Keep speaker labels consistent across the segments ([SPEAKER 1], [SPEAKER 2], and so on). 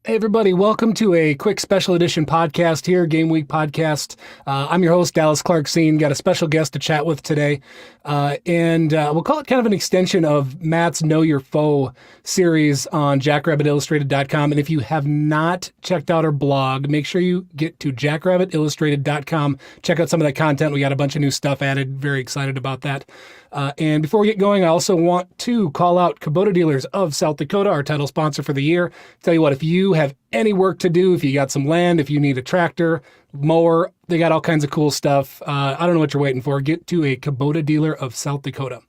[SPEAKER 1] Hey everybody, welcome to a quick special edition podcast here, Game Week Podcast. I'm your host, Dallas Clark-Seen. Got a special guest to chat with today. And we'll call it kind of an extension of Matt's Know Your Foe series on jackrabbitillustrated.com. And if you have not checked out our blog, make sure you get to jackrabbitillustrated.com. Check out some of that content. We got a bunch of new stuff added. Very excited about that. And before we get going, I also want to call out Kubota Dealers of South Dakota, our title sponsor for the year. Tell you what, if you have any work to do, if you got some land, if you need a tractor, mower, they got all kinds of cool stuff. I don't know what you're waiting for. Get to a Kubota Dealer of South Dakota.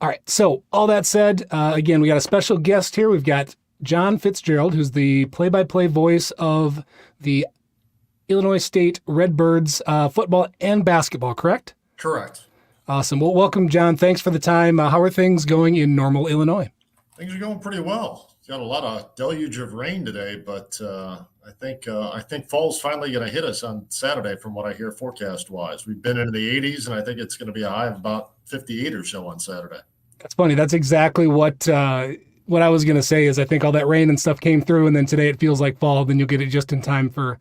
[SPEAKER 1] All right, so all that said, again, we got a special guest here. We've got John Fitzgerald, who's the play-by-play voice of the Illinois State Redbirds football and basketball, correct?
[SPEAKER 2] Correct.
[SPEAKER 1] Awesome. Well, welcome, John. Thanks for the time. How are things going in Normal, Illinois?
[SPEAKER 2] Things are going pretty well. Got a lot of deluge of rain today, but I think fall's finally going to hit us on Saturday, from what I hear forecast-wise. We've been into the 80s, and I think it's going to be a high of about 58 or so on Saturday.
[SPEAKER 1] That's funny. That's exactly what I was going to say. Is I think all that rain and stuff came through, and then today it feels like fall. Then you'll get it just in time for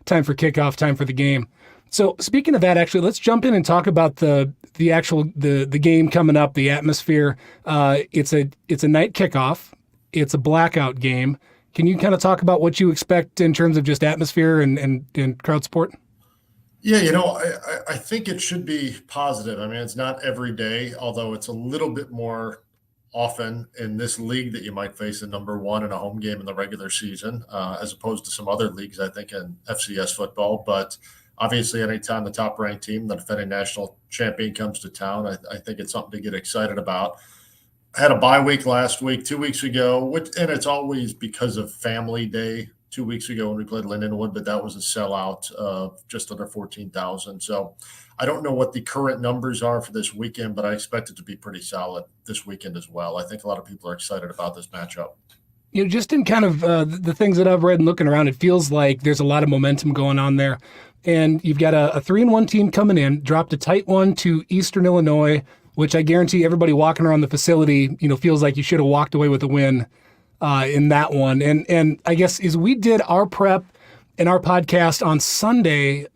[SPEAKER 1] kickoff, time for the game. So speaking of that, actually, let's jump in and talk about the game coming up, the atmosphere. It's a night kickoff. It's a blackout game. Can you kind of talk about what you expect in terms of just atmosphere and crowd support?
[SPEAKER 2] Yeah, I think it should be positive. I mean, it's not every day, although it's a little bit more often in this league that you might face a number one in a home game in the regular season, as opposed to some other leagues, I think, in FCS football. But obviously, anytime the top-ranked team, the defending national champion, comes to town, I think it's something to get excited about. I had a bye week last week, 2 weeks ago, and it's always because of Family Day 2 weeks ago when we played Lindenwood, but that was a sellout of just under 14,000. So I don't know what the current numbers are for this weekend, but I expect it to be pretty solid this weekend as well. I think a lot of people are excited about this matchup.
[SPEAKER 1] Just in kind of the things that I've read and looking around, it feels like there's a lot of momentum going on there. And you've got a 3-1 team coming in, dropped a tight one to Eastern Illinois, which I guarantee everybody walking around the facility, feels like you should have walked away with a win in that one. And I guess as we did our prep and our podcast on Sunday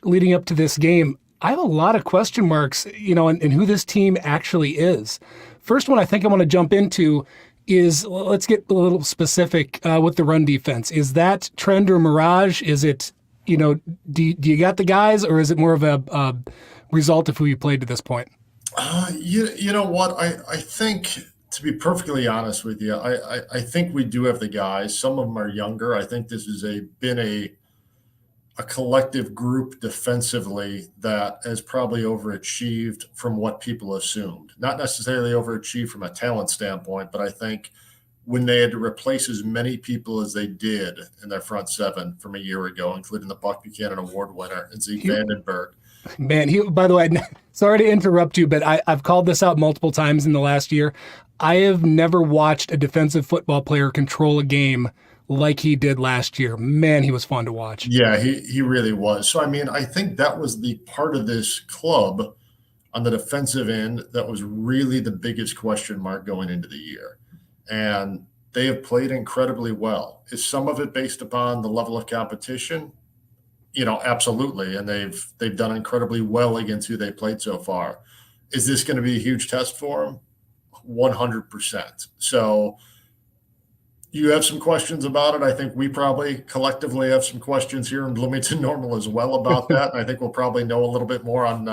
[SPEAKER 1] leading up to this game, I have a lot of question marks, in who this team actually is. First one I think I want to jump into is, let's get a little specific with the run defense. Is that trend or mirage? Is it, do you got the guys, or is it more of a result of who you played to this point?
[SPEAKER 2] You know what? I think, to be perfectly honest with you, I think we do have the guys. Some of them are younger. I think this has been a collective group defensively that has probably overachieved from what people assumed. Not necessarily overachieved from a talent standpoint, but I think when they had to replace as many people as they did in their front seven from a year ago, including the Buck Buchanan Award winner and Zeke Vandenberg.
[SPEAKER 1] Man, by the way, sorry to interrupt you, but I've called this out multiple times in the last year. I have never watched a defensive football player control a game like he did last year. Man, he was fun to watch.
[SPEAKER 2] Yeah, he really was. So, I mean, I think that was the part of this club on the defensive end that was really the biggest question mark going into the year. And they have played incredibly well. Is some of it based upon the level of competition? Absolutely. And they've done incredibly well against who they played so far. Is this going to be a huge test for them? 100%. So you have some questions about it. I think we probably collectively have some questions here in Bloomington Normal as well about that. And I think we'll probably know a little bit more on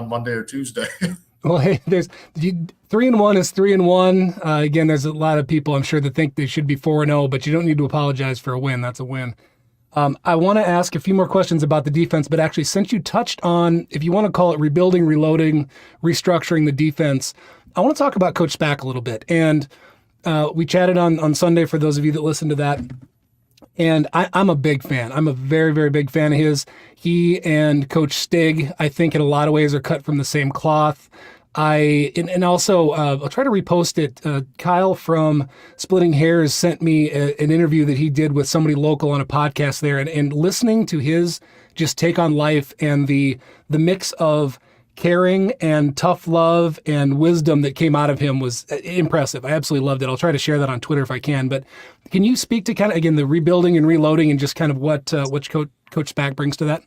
[SPEAKER 2] Monday or Tuesday.
[SPEAKER 1] Well, hey, there's 3-1 is 3-1. Again, there's a lot of people I'm sure that think they should be 4-0, but you don't need to apologize for a win. That's a win. I want to ask a few more questions about the defense, but actually, since you touched on, if you want to call it rebuilding, reloading, restructuring the defense, I want to talk about Coach Spack a little bit. And we chatted on Sunday for those of you that listened to that. And I'm a big fan. I'm a very, very big fan of his. He and Coach Stig, I think in a lot of ways, are cut from the same cloth. Also, I'll try to repost it. Kyle from Splitting Hairs sent me an interview that he did with somebody local on a podcast there, and listening to his just take on life and the mix of caring and tough love and wisdom that came out of him was impressive. I absolutely loved it. I'll try to share that on Twitter if I can. But can you speak to kind of, again, the rebuilding and reloading and just kind of what Coach Spack brings to that?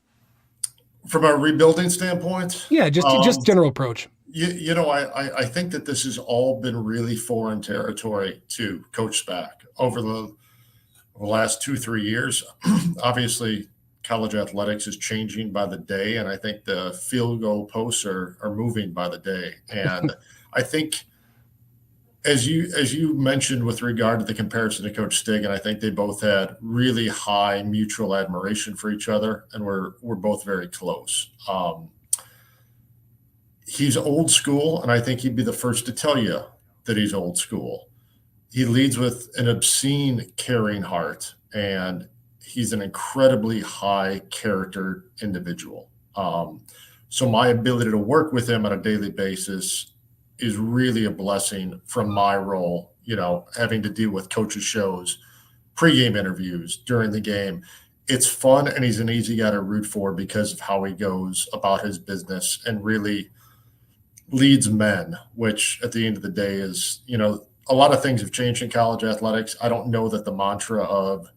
[SPEAKER 2] From a rebuilding standpoint,
[SPEAKER 1] Yeah, just general approach.
[SPEAKER 2] I think that this has all been really foreign territory to Coach Spack over the last 2-3 years. Obviously, college athletics is changing by the day, and I think the field goal posts are moving by the day. And I think, as you mentioned with regard to the comparison to Coach Stig, and I think they both had really high mutual admiration for each other, and we're both very close. He's old school, and I think he'd be the first to tell you that he's old school. He leads with an obscene, caring heart, and he's an incredibly high character individual. So my ability to work with him on a daily basis is really a blessing from my role, having to deal with coaches' shows, pregame interviews during the game. It's fun, and he's an easy guy to root for because of how he goes about his business and really leads men, which at the end of the day is, a lot of things have changed in college athletics. I don't know that the mantra of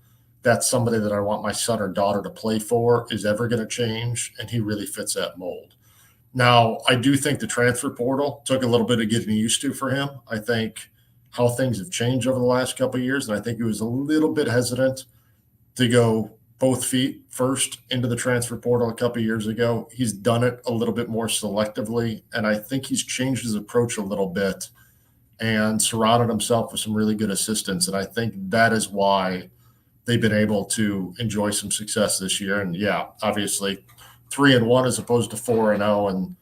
[SPEAKER 2] that's somebody that I want my son or daughter to play for is ever going to change, and he really fits that mold. Now, I do think the transfer portal took a little bit of getting used to for him. I think how things have changed over the last couple of years, and I think he was a little bit hesitant to go both feet first into the transfer portal a couple of years ago. He's done it a little bit more selectively, and I think he's changed his approach a little bit and surrounded himself with some really good assistants. And I think that is why they've been able to enjoy some success this year. And yeah, obviously 3-1 as opposed to 4-0. And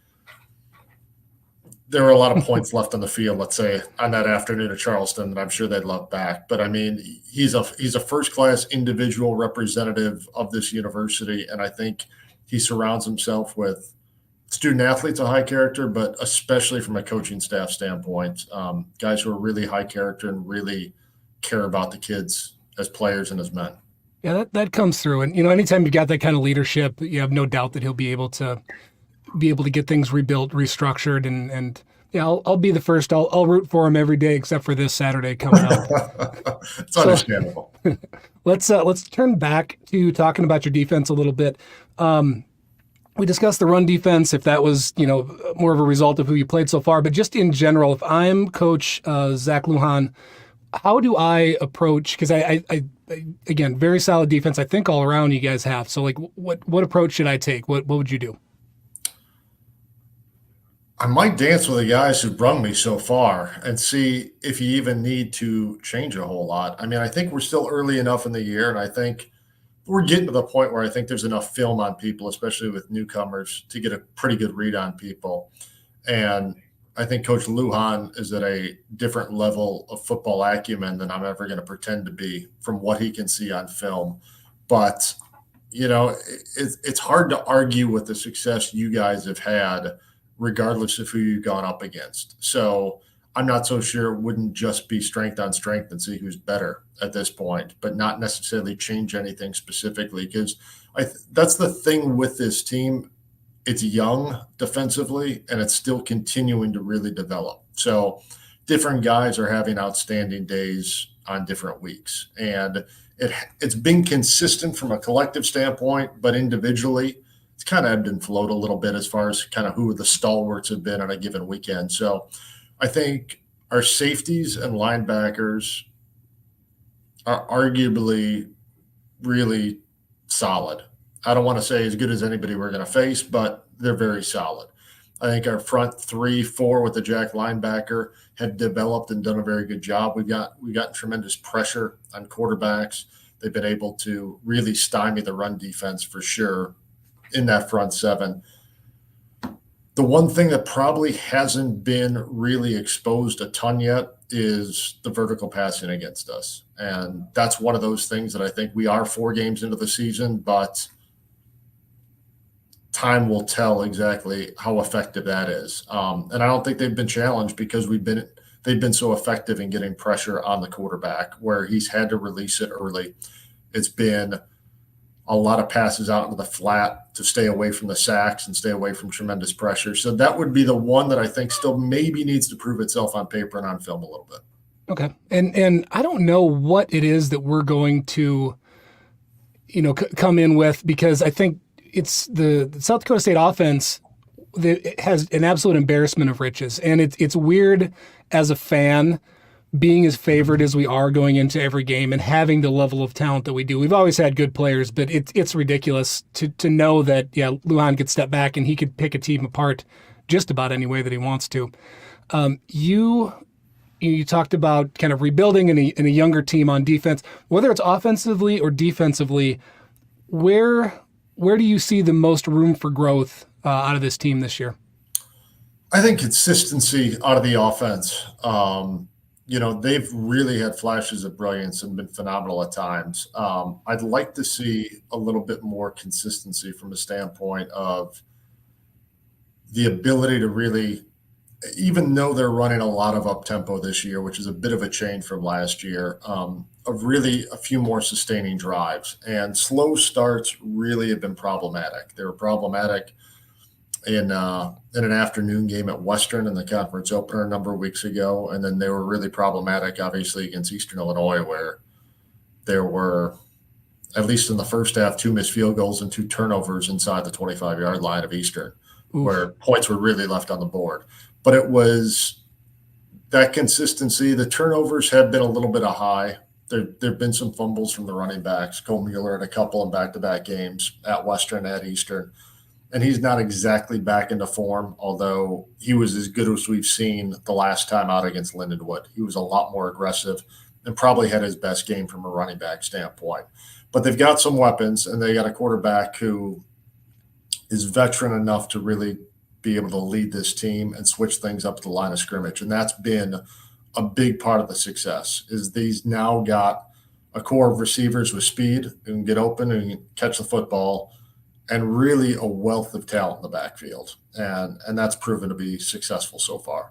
[SPEAKER 2] there were a lot of points left on the field, let's say, on that afternoon at Charleston that I'm sure they'd love back. But I mean, he's a first-class individual representative of this university. And I think he surrounds himself with student athletes of high character, but especially from a coaching staff standpoint, guys who are really high character and really care about the kids as players and as men.
[SPEAKER 1] Yeah, that comes through. And, anytime you've got that kind of leadership, you have no doubt that he'll be able to get things rebuilt, restructured. And yeah, I'll be the first. I'll root for him every day except for this Saturday coming up.
[SPEAKER 2] It's understandable.
[SPEAKER 1] Let's turn back to talking about your defense a little bit. We discussed the run defense, if that was, more of a result of who you played so far. But just in general, if I'm Coach Zach Lujan, how do I approach? Because I again, very solid defense. I think all around you guys have. So, like, what approach should I take? What would you do?
[SPEAKER 2] I might dance with the guys who've brung me so far and see if you even need to change a whole lot. I mean, I think we're still early enough in the year, and I think we're getting to the point where I think there's enough film on people, especially with newcomers, to get a pretty good read on people. And I think Coach Lujan is at a different level of football acumen than I'm ever going to pretend to be from what he can see on film. But, it's hard to argue with the success you guys have had, regardless of who you've gone up against. So I'm not so sure it wouldn't just be strength on strength and see who's better at this point, but not necessarily change anything specifically. Because that's the thing with this team. It's young defensively, and it's still continuing to really develop. So different guys are having outstanding days on different weeks. And it's been consistent from a collective standpoint, but individually, it's kind of ebbed and flowed a little bit as far as kind of who the stalwarts have been on a given weekend. So I think our safeties and linebackers are arguably really solid. I don't want to say as good as anybody we're going to face, but they're very solid. I think our front 3-4 with the jack linebacker have developed and done a very good job. We've gotten tremendous pressure on quarterbacks. They've been able to really stymie the run defense for sure in that front seven. The one thing that probably hasn't been really exposed a ton yet is the vertical passing against us. And that's one of those things that I think we are 4 games into the season, but time will tell exactly how effective that is. And I don't think they've been challenged because they've been so effective in getting pressure on the quarterback where he's had to release it early. It's been a lot of passes out into the flat to stay away from the sacks and stay away from tremendous pressure. So that would be the one that I think still maybe needs to prove itself on paper and on film a little bit.
[SPEAKER 1] Okay. And I don't know what it is that we're going to, come in with, because I think it's the South Dakota State offense that has an absolute embarrassment of riches. And it's weird as a fan being as favored as we are going into every game and having the level of talent that we do. We've always had good players, but it's ridiculous to know that, Lujan could step back and he could pick a team apart just about any way that he wants to. You talked about kind of rebuilding in a younger team on defense, whether it's offensively or defensively. Where do you see the most room for growth out of this team this year?
[SPEAKER 2] I think consistency out of the offense. They've really had flashes of brilliance and been phenomenal at times. I'd like to see a little bit more consistency from a standpoint of the ability to really, even though they're running a lot of up tempo this year, which is a bit of a change from last year, of really a few more sustaining drives. And slow starts really have been problematic. They were problematic in an afternoon game at Western in the conference opener a number of weeks ago. And then they were really problematic, obviously, against Eastern Illinois, where there were, at least in the first half, 2 missed field goals and 2 turnovers inside the 25-yard line of Eastern, where points were really left on the board. But it was that consistency. The turnovers have been a little bit high. There have been some fumbles from the running backs. Cole Mueller had a couple in back-to-back games at Western, at Eastern. And he's not exactly back into form, although he was as good as we've seen the last time out against Lindenwood. He was a lot more aggressive and probably had his best game from a running back standpoint. But they've got some weapons, and they got a quarterback who is veteran enough to really be able to lead this team and switch things up to the line of scrimmage. And that's been a big part of the success, is these now got a core of receivers with speed who can get open and can catch the football, and really a wealth of talent in the backfield. And that's proven to be successful so far.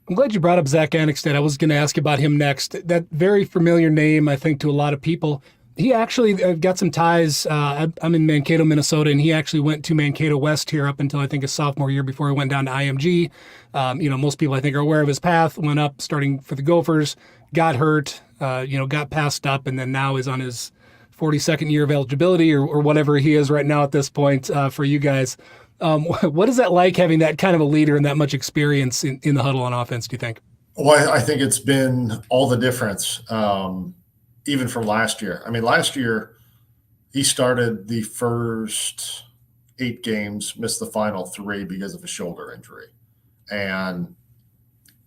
[SPEAKER 1] I'm glad you brought up Zach Annexstad. I was going to ask about him next. That very familiar name, I think, to a lot of people. He actually got some ties. I'm in Mankato, Minnesota, and he actually went to Mankato West here up until I think his sophomore year before he went down to IMG. Most people I think are aware of his path. Went up starting for the Gophers, got hurt, got passed up, and then now is on his 42nd year of eligibility or whatever he is right now at this point for you guys. What is that like, having that kind of a leader and that much experience in the huddle on offense, do you think?
[SPEAKER 2] Well, I think it's been all the difference. Even from last year. I mean, last year he started the first 8 games, missed the final 3 because of a shoulder injury. And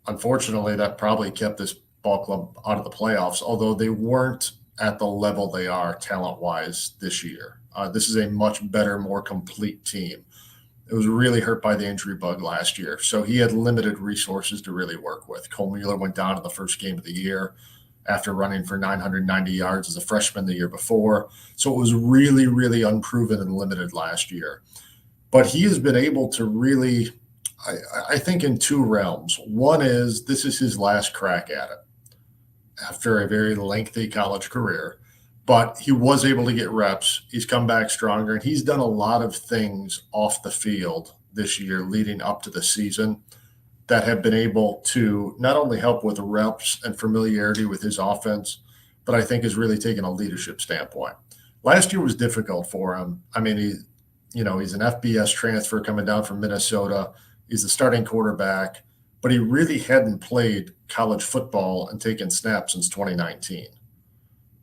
[SPEAKER 2] unfortunately, that probably kept this ball club out of the playoffs, although they weren't at the level they are talent-wise this year. This is a much better, more complete team. It was really hurt by the injury bug last year. So he had limited resources to really work with. Cole Mueller went down in the first game of the year after running for 990 yards as a freshman the year before. So it was really, really unproven and limited last year. But he has been able to really, I think, in 2 realms. One is this is his last crack at it after a very lengthy college career. But he was able to get reps. He's come back stronger, and he's done a lot of things off the field this year leading up to the season that have been able to not only help with reps and familiarity with his offense, but I think has really taken a leadership standpoint. Last year was difficult for him. I mean, he's an FBS transfer coming down from Minnesota. He's the starting quarterback, but he really hadn't played college football and taken snaps since 2019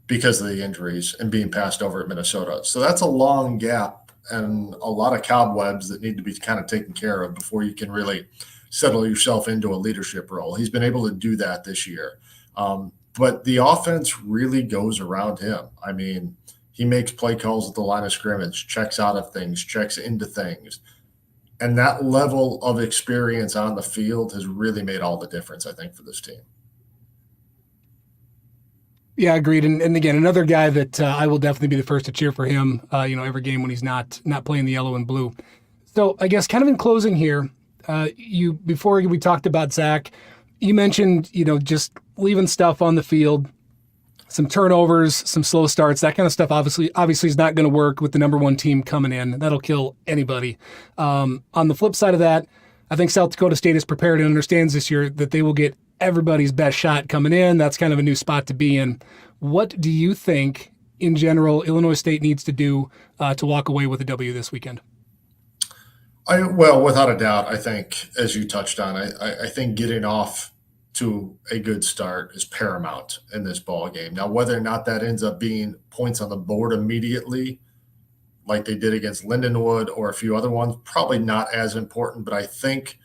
[SPEAKER 2] because of the injuries and being passed over at Minnesota. So that's a long gap and a lot of cobwebs that need to be kind of taken care of before you can really settle yourself into a leadership role. He's been able to do that this year. But the offense really goes around him. I mean, he makes play calls at the line of scrimmage, checks out of things, checks into things. And that level of experience on the field has really made all the difference, I think, for this team.
[SPEAKER 1] Yeah, agreed. And again, another guy that I will definitely be the first to cheer for him, every game when he's not playing the yellow and blue. So I guess kind of in closing here, before we talked about Zach, you mentioned, just leaving stuff on the field. some turnovers, some slow starts, that kind of stuff obviously is not going to work with the number one team coming in. That'll kill anybody. On the flip side of that, I think South Dakota State is prepared and understands this year that they will get everybody's best shot coming in. That's kind of a new spot to be in. What do you think, in general, Illinois State needs to do to walk away with a W this weekend?
[SPEAKER 2] Well, without a doubt, I think, as you touched on, I think getting off to a good start is paramount in this ball game. Now, whether or not that ends up being points on the board immediately, like they did against Lindenwood or a few other ones, probably not as important. But I think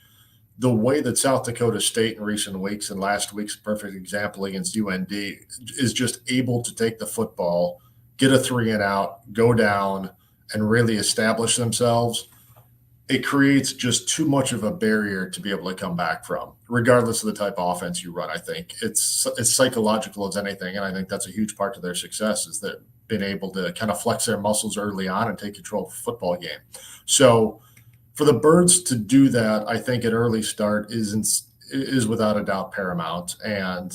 [SPEAKER 2] the way that South Dakota State in recent weeks, and last week's a perfect example against UND, is just able to take the football, get a 3-and-out, go down, and really establish themselves, it creates just too much of a barrier to be able to come back from, regardless of the type of offense you run. I think it's psychological as anything, and I think that's a huge part of their success is that being able to kind of flex their muscles early on and take control of the football game. So for the Birds to do that, I think an early start is without a doubt paramount. And,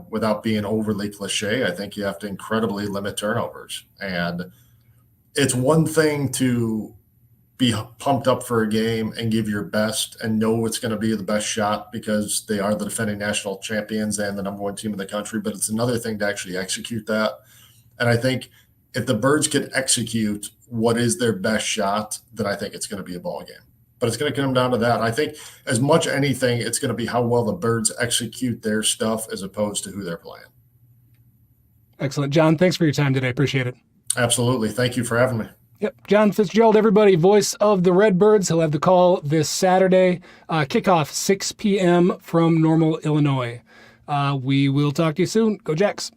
[SPEAKER 2] without being overly cliche, I think you have to incredibly limit turnovers. And it's one thing to be pumped up for a game and give your best and know it's going to be the best shot because they are the defending national champions and the number one team in the country. But it's another thing to actually execute that. And I think if the Birds can execute what is their best shot, then I think it's going to be a ball game. But it's going to come down to that. I think as much anything, it's going to be how well the Birds execute their stuff as opposed to who they're playing.
[SPEAKER 1] Excellent. John, thanks for your time today. Appreciate it.
[SPEAKER 2] Absolutely. Thank you for having me.
[SPEAKER 1] Yep. John Fitzgerald, everybody, voice of the Redbirds. He'll have the call this Saturday. Kickoff 6 p.m. from Normal, Illinois. We will talk to you soon. Go Jacks.